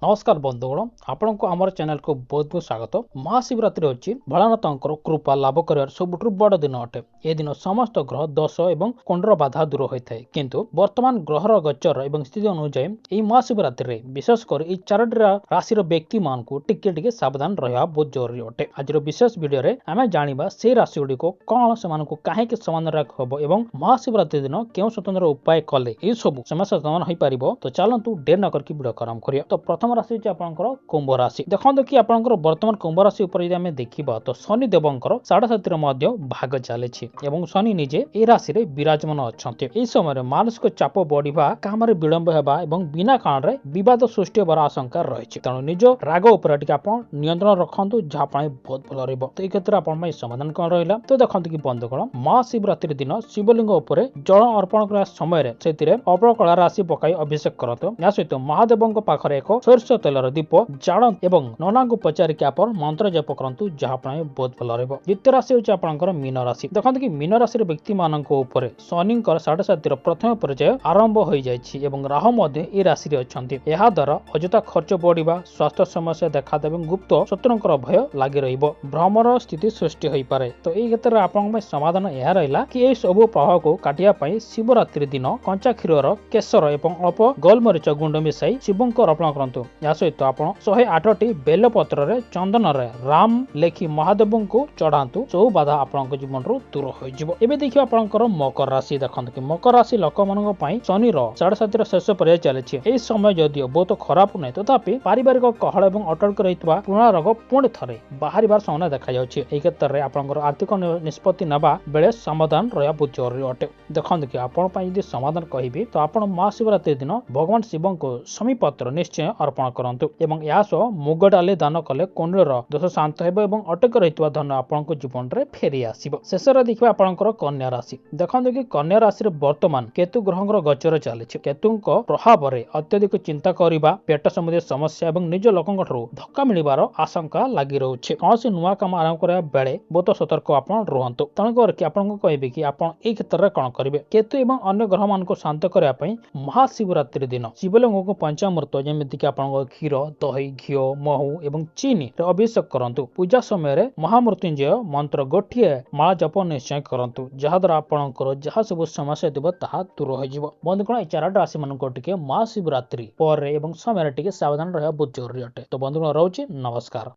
नमस्कार बंधुगण आपण को आम चैनल को बहुत बहुत स्वागत। महाशिवरात्रि अच्छी भोलानाथ कृपा लाभ कर सबुठ बड़ दिन अटे। ए दिन समस्त ग्रह दोष एवं कुंडर बाधा दूर होता है किंतु वर्तमान ग्रहर गोचर एवं स्थिति अनुଯାयी यही महाशिवरात्रि विशेषकर यह चारोटी राशि व्यक्ति मान टिके सावधान रहा बहुत जरूरी अटे। आज विशेष वीडियो आम जाना से राशि गुड़िक कौन से कहीं समान हम एवं महाशिवरात्रि दिन क्यों स्वतंत्र उपाय कले ये सब समस्या समाधान हो पार। तो चलतु डेर न करके वीडियो आरंभ करिया। तो प्रथम राशि आपंकर कुंभ राशि देखो कि आपंकर वर्तमान कुंभ राशि उपर देखा तो शनि देवंकर 7.5 भाग चली शनि निजे ए राशि विराजमान अच्छा। यह समय मानसिक चाप बढ़ा काम विलंब होगा और बिना कारण विवाद सृष्टि होवार आशंका रही तेणु निज राग उपर नियंत्रण रखु जहाँपाई बहुत भल रही। तो ये क्षेत्र में आप समाधान कौन रहा तो देखो कि बंधुगण महाशिवरात्रि दिन शिवलिंग उपर जल अर्पण करने समय अपर कला राशि पकाई अभिषेक करतु। या सहित महादेव पाखरे एक सोरष तेलर दीप जाड़ एवं नना को पचारिक मंत्र जप करूँ जहाँपाई बहुत भल रही। द्वितीय राशि हूँ आपंकर मीन राशि देखो कि मीन राशि व्यक्ति मान शनि 7.5 प्रथम पर्याय आरंभ हो जाए राहु ए राशि अच्छा। यह द्वारा अजथा खर्च बढ़ा स्वास्थ्य समस्या देखा गुप्त शत्रुंर भय लगी भ्रमर स्थिति सृष्टि हो पारे। तो ये क्षेत्र में आप समाधान यह रहा कि यह सब प्रभाव को काटिया शिवरात्रि दिन कंचा क्षीर केसर एवं अल्प गोलमरीच गुंड मिसाई शिव को अर्पण करूँ। या सहित आप 108 बेल पत्र चंदन राम लेखि महादेव को चढ़ातु सब बाधा आपण जीवन रू दूर हो। देखिए आपंकर मकर राशि देखते कि मकर राशि लोक मान शनि 7.5 शेष पर्याय चली। यह समय जदिव बहुत खराब नहीं तथापि पारिवारिक कहल और अटक रही पुराणा रोग पुणी थे बाहर संभावना देखा जाए। क्षेत्र में आपंकर आर्थिक निष्पत्ति नवा बेले समाधान रहा बहुत जरूरी अटे। देखते कि आपड़ी समाधान कहि तो आप महाशिवरात्रि दिन भगवान शिव को समीपत्र निश्चय अर्पण करंतु एवं या सह मुग डाली दान कले कुंडलीर दोष शांत होब अटक रही धन आपण जीवन में फेरी आसब। शेष देखिए आपंकर कन्या राशि देखते कि कन्या राशि वर्तमान केतु ग्रहर गोचर चली केतु प्रभाव में अत्यधिक चिंता करने पेट संबंधी समस्या और निज लोकों धक्का मिलवार आशंका लगी रोचे। कौन से नुआ काम आरंभ करने बेले बहुत सतर्क आप रुहतु तेणुक आपको कहबी कि आप क्षेत्र में कौन करेंगे। केतु एवं अन्य ग्रह मान शांत करने महाशिवरात्रि दिन शिवलिंग को पंचामृत जमीक आप क्षीर दही घी महू एवं चीनी अभिषेक करूँ। पूजा समय महामृत्युंजय मंत्र गोटे माला जप निश्चय करूँ जहाद्वारा आपंकर जहाँ सब समस्या थी दूर हो। बंधुगण 4 राशि मान महाशिवरात्रि पर समय सावधान रहा बहुत जरूरी अटे। तो बंधुगण रोचे नमस्कार।